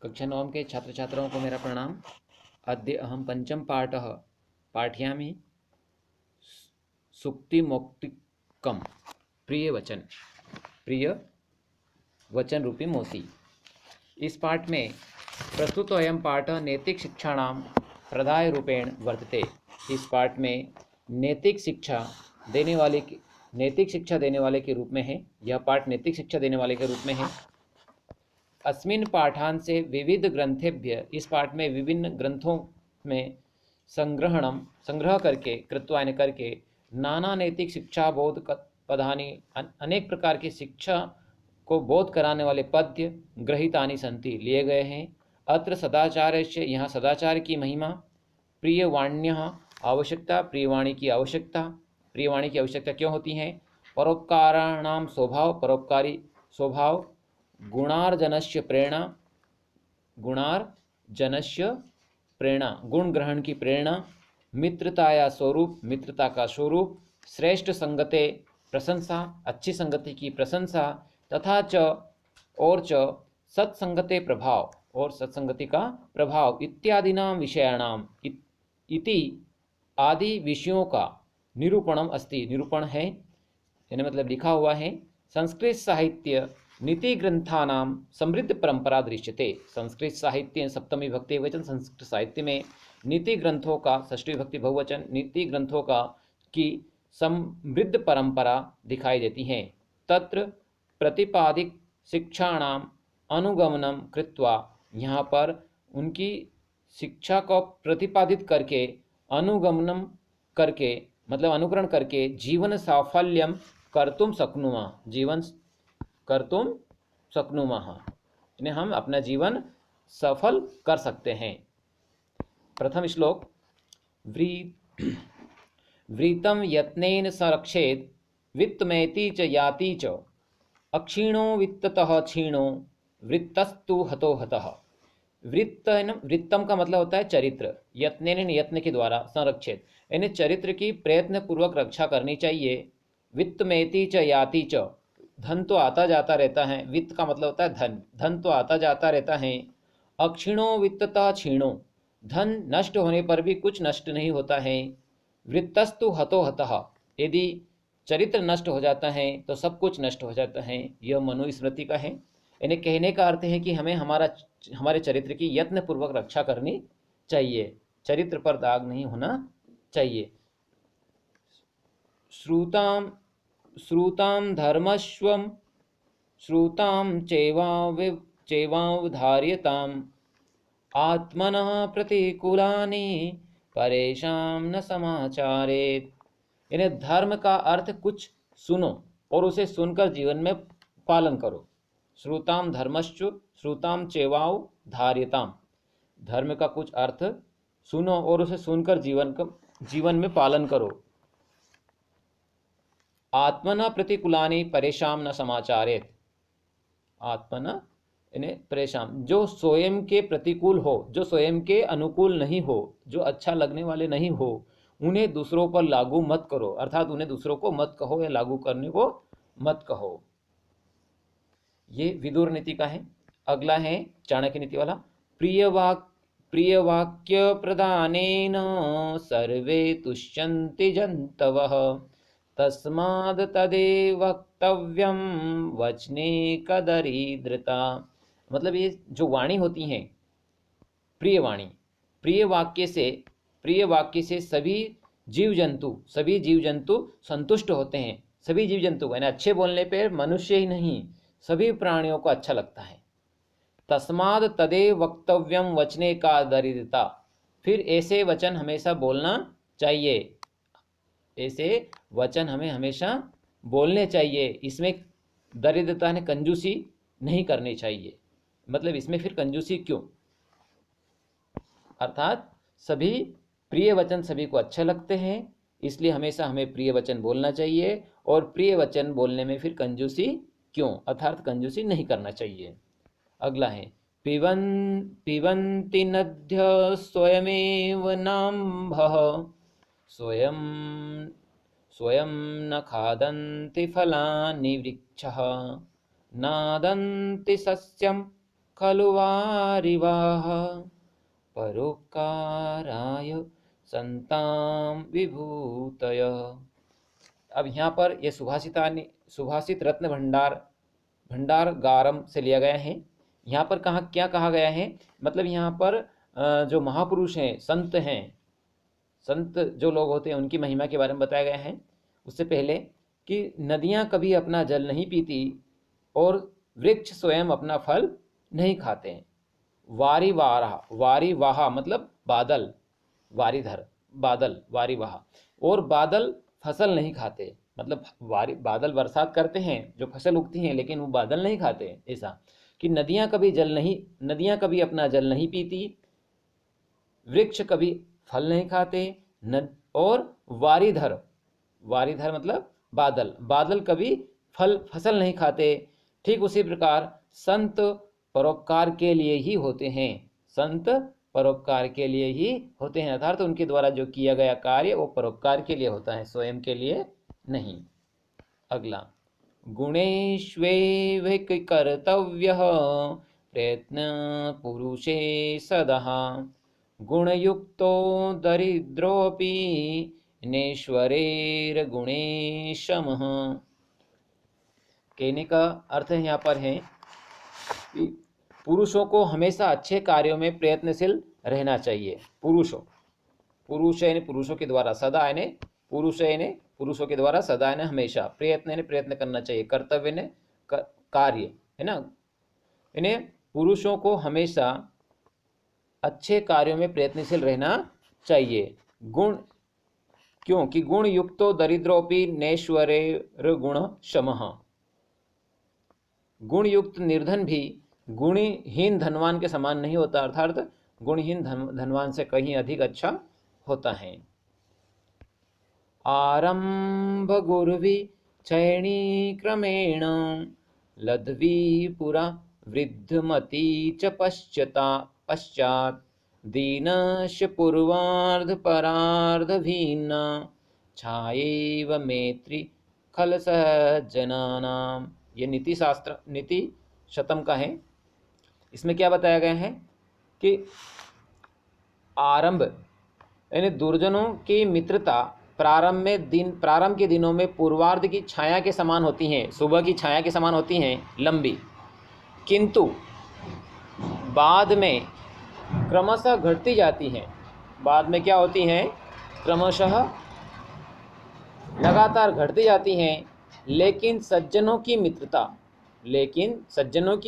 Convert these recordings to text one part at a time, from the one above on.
कक्षा 9 के छात्र छात्राओं को मेरा प्रणाम। अद्य अहम पंचम पाठः पाठयामि सुक्तिमौक्तिकम प्रिय वचन रूपी मोसी। इस पाठ में प्रस्तुत अयं पाठ नैतिक शिक्षाणां प्रदाय रूपेण वर्तते। इस पाठ में नैतिक शिक्षा देने वाले के रूप में है। यह पाठ नैतिक शिक्षा देने वाले के रूप में है। अस्मिन् पाठांसे विविध ग्रंथेभ्य, इस पाठ में विभिन्न ग्रंथों में संग्रह करके कृत्वा करके नाना नैतिक शिक्षा बोध पदानि, अनेक प्रकार की शिक्षा को बोध कराने वाले पद्य गृहीतानि सन्ति, लिए गए हैं। अत्र सदाचार्यस्य, यहाँ सदाचार की महिमा, प्रियवाण्यः आवश्यकता, प्रियवाणी की आवश्यकता क्यों होती है, परोपकाराणां स्वभाव, परोपकारी स्वभाव, गुणार्जनस्य प्रेरणा, गुण ग्रहण की प्रेरणा, मित्रताया स्वरूप, मित्रता का स्वरूप, श्रेष्ठ संगते प्रशंसा, अच्छी संगति की प्रशंसा, तथा च सत्संगते प्रभाव, और सत्संगति का प्रभाव, इत्यादिनां विषयाणाम, इति आदि विषयों का निरूपणम अस्ति, निरूपण है, यानी मतलब लिखा हुआ है। संस्कृत साहित्य नीति ग्रंथानां समृद्ध परंपरा दृश्यते। संस्कृत साहित्य सप्तमी विभक्ति वचन, संस्कृत साहित्य में नीति ग्रंथों का, षष्ठी विभक्ति बहुवचन, नीति ग्रंथों का की समृद्ध परंपरा दिखाई देती है। तत्र प्रतिपादिक शिक्षाणाम अनुगमनम कृत्वा, यहाँ पर उनकी शिक्षा को प्रतिपादित करके, अनुगमनम करके मतलब अनुकरण करके, जीवन साफल्यम कर्तुम शक्नुमः, जीवन कर्तुम शक्नुमः, यानी हम अपना जीवन सफल कर सकते हैं। प्रथम श्लोक, व्रीतम यत्नेन संरक्षेत वित्तमेति च याति च, अक्षीणो वित्ततः क्षीणो वृत्तस्तु हतो हतः। वृत्तम का मतलब होता है चरित्र, यत्नेन यत्न के द्वारा, संरक्षित यानी चरित्र की प्रयत्न पूर्वक रक्षा करनी चाहिए। वित्तमेति च याति च, धन तो आता जाता रहता है, वित्त का मतलब होता है धन, धन तो आता जाता रहता है। अक्षीणो वित्ततः क्षीणो, धन नष्ट होने पर भी कुछ नष्ट नहीं होता है। वृत्तस्तु हतो हतः, यदि चरित्र नष्ट हो जाता है तो सब कुछ नष्ट हो जाता है। यह मनुस्मृति का है, यानी कहने का अर्थ है कि हमें हमारे चरित्र की यत्न पूर्वक रक्षा करनी चाहिए, चरित्र पर दाग नहीं होना चाहिए। श्रुतां धर्मस्वम श्रुतां चैवावधार्यताम्, आत्मनः प्रतिकूलानि परेषां न समाचारेत। यानी धर्म का अर्थ कुछ सुनो और उसे सुनकर जीवन में पालन करो। श्रुताम धर्मश्च श्रुताम चैवाव धार्यताम, धर्म का कुछ अर्थ सुनो और उसे सुनकर जीवन में पालन करो। आत्मना प्रतिकूलानि परेशान न समाचारेत, आत्मना यानी परेशान, जो स्वयं के प्रतिकूल हो, जो स्वयं के अनुकूल नहीं हो, जो अच्छा लगने वाले नहीं हो, उन्हें दूसरों पर लागू मत करो, अर्थात उन्हें दूसरों को मत कहो या लागू करने को मत कहो। ये विदुर नीति का है। अगला है चाणक्य नीति वाला, प्रियवाक्य प्रदानेन सर्वे तुष्यन्ति जन्तवः, तस्माद् तदेव वक्तव्यम वचने कदरिद्रता। मतलब ये जो वाणी होती हैं, प्रिय वाणी, प्रिय वाक्य से सभी जीव जंतु संतुष्ट होते हैं। सभी जीव जंतु यानी अच्छे बोलने पर मनुष्य ही नहीं, सभी प्राणियों को अच्छा लगता है। तस्माद् तदेव वक्तव्यम वचने का दरिद्रता, फिर ऐसे वचन हमेशा बोलना चाहिए, ऐसे वचन हमें हमेशा बोलने चाहिए। इसमें दरिद्रता ने कंजूसी नहीं करनी चाहिए। मतलब इसमें फिर कंजूसी क्यों, अर्थात सभी प्रिय वचन सभी को अच्छे लगते हैं, इसलिए हमेशा हमें प्रिय वचन बोलना चाहिए। और प्रिय वचन बोलने में फिर कंजूसी क्यों, अर्थात कंजूसी नहीं करना चाहिए। अगला है, पिबन्ति नद्यः स्वयमेव नाम्भः, स्वयं न खादन्ति फलानि वृक्षः, नादन्ति सस्यं खलु वारिवाह परोपकाराय संतां विभूतय। अब यहाँ पर ये सुभाषित रत्न भंडारगारम से लिया गया है। यहाँ पर क्या कहा गया है, मतलब यहाँ पर जो महापुरुष हैं, संत जो लोग होते हैं उनकी महिमा के बारे में बताया गया है। उससे पहले कि नदियाँ कभी अपना जल नहीं पीती और वृक्ष स्वयं अपना फल नहीं खाते हैं। वारिवाहा मतलब बादल, वारीधर बादल, वारिवाहा, और बादल फसल नहीं खाते, मतलब बादल बरसात करते हैं, जो फसल उगती हैं, लेकिन वो बादल नहीं खाते। ऐसा कि नदियाँ कभी अपना जल नहीं पीती, वृक्ष कभी फल नहीं खाते, और वारीधर मतलब बादल कभी फसल नहीं खाते। ठीक उसी प्रकार संत परोपकार के लिए ही होते हैं, संत परोपकार के लिए ही होते हैं, अर्थात उनके द्वारा जो किया गया कार्य वो परोपकार के लिए होता है, स्वयं के लिए नहीं। अगला, गुणेष्वेव कर्तव्य प्रयत्न पुरुषे सदा गुणयुक्तो दरिद्रोपि नेश्वरेर गुणेशमः। कहने का अर्थ यहाँ पर है कि पुरुषों को हमेशा अच्छे कार्यों में प्रयत्नशील रहना चाहिए। पुरुष यानी पुरुषों के द्वारा, सदा यानी पुरुषों के द्वारा, सदा यानी हमेशा, प्रयत्न यानी प्रयत्न करना चाहिए, कर्तव्य यानी कार्य, है ना। इन्हें पुरुषों को हमेशा अच्छे कार्यों में प्रयत्नशील रहना चाहिए। गुण क्योंकि गुण युक्तो दरिद्रोपि नैश्वरेर गुण शमः। गुण युक्त निर्धन भी गुणहीन धनवान के समान नहीं होता, अर्थात गुणहीन धनवान से कहीं अधिक अच्छा होता है। आरंभ गुरुवि चैणी क्रमेण लध्वी पुरा वृद्धमती च पश्चात दीनश पूर्वार्ध परार्ध भीना छायेव मैत्री खल सज्जनानाम। ये नीति शतम का है। इसमें क्या बताया गया है कि आरंभ यानी दुर्जनों की मित्रता प्रारंभ के दिनों में पूर्वार्ध की छाया के समान होती हैं, सुबह की छाया के समान होती हैं, लंबी, किंतु बाद में क्रमशः घटती जाती हैं। बाद में क्या होती हैं? क्रमशः लगातार घटती जाती हैं। लेकिन सज्जनों की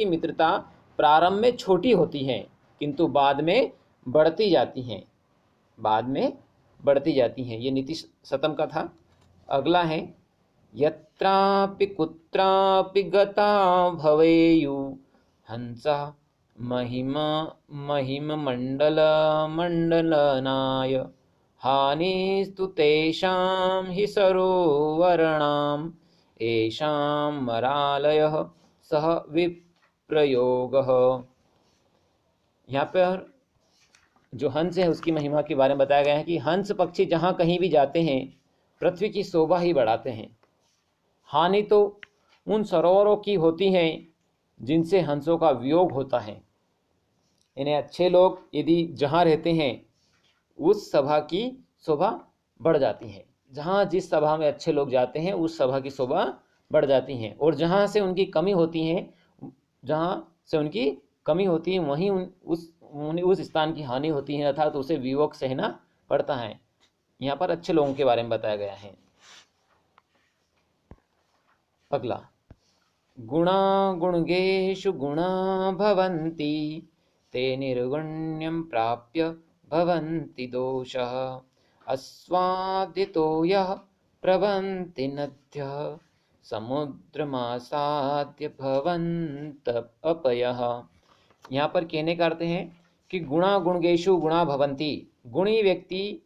मित्रता प्रारंभ में छोटी होती है, किंतु बाद में बढ़ती जाती हैं। ये नीति शतम का था। अगला है, यत्रापि कुत्रापि गता भवेयु हंसा महिम मंडलनाय हानिस्तु तेषां हि सरोवरणाम् एषां मरालयः सह विप्रयोगः। यहाँ पर जो हंस है उसकी महिमा के बारे में बताया गया है कि हंस पक्षी जहाँ कहीं भी जाते हैं पृथ्वी की शोभा ही बढ़ाते हैं। हानि तो उन सरोवरों की होती है जिनसे हंसों का वियोग होता है। इन्हें अच्छे लोग यदि जहाँ रहते हैं उस सभा की शोभा बढ़ जाती है। जहाँ जिस सभा में अच्छे लोग जाते हैं उस सभा की शोभा बढ़ जाती है, और जहाँ से उनकी कमी होती है वहीं उस स्थान की हानि होती है, अर्थात उसे वियोग सहना पड़ता है। यहाँ पर अच्छे लोगों के बारे में बताया गया है। अगला, गुणा गुणगेषु गुणा भवन्ति ते निर्गुण्यं प्राप्य भवन्ति दोषः अस्वादितो यः प्रभन्ति नद्यः समुद्रमासाद्य भवन्त अपयः। यहाँ पर कहने का अर्थ है कि गुणा गुणगेषु गुणा भवन्ति। गुणी व्यक्ति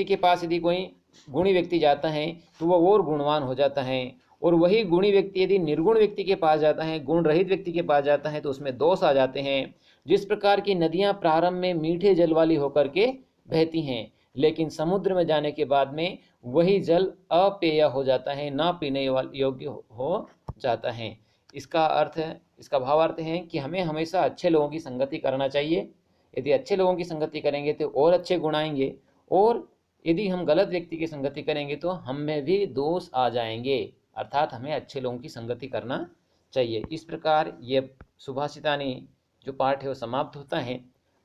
के पास यदि कोई गुणी व्यक्ति जाता है तो वह और गुणवान हो जाता है, और वही गुणी व्यक्ति यदि निर्गुण व्यक्ति के पास जाता है, गुण रहित व्यक्ति के पास जाता है, तो उसमें दोष आ जाते हैं। जिस प्रकार की नदियां प्रारंभ में मीठे जल वाली होकर के बहती हैं, लेकिन समुद्र में जाने के बाद में वही जल अपेय हो जाता है, ना पीने योग्य हो जाता है। इसका अर्थ है, इसका भावार्थ है कि हमें हमेशा अच्छे लोगों की संगति करना चाहिए। यदि अच्छे लोगों की संगति करेंगे तो और अच्छे गुण आएंगे, और यदि हम गलत व्यक्ति की संगति करेंगे तो हम में भी दोष आ जाएंगे। अर्थात हमें अच्छे लोगों की संगति करना चाहिए। इस प्रकार ये सुभाषितानी जो पाठ है वो समाप्त होता है।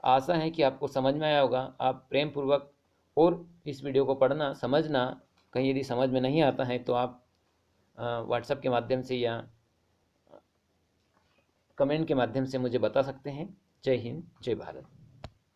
आशा है कि आपको समझ में आया होगा। आप प्रेम पूर्वक और इस वीडियो को पढ़ना, समझना। कहीं यदि समझ में नहीं आता है तो आप व्हाट्सएप के माध्यम से या कमेंट के माध्यम से मुझे बता सकते हैं। जय हिंद, जय भारत।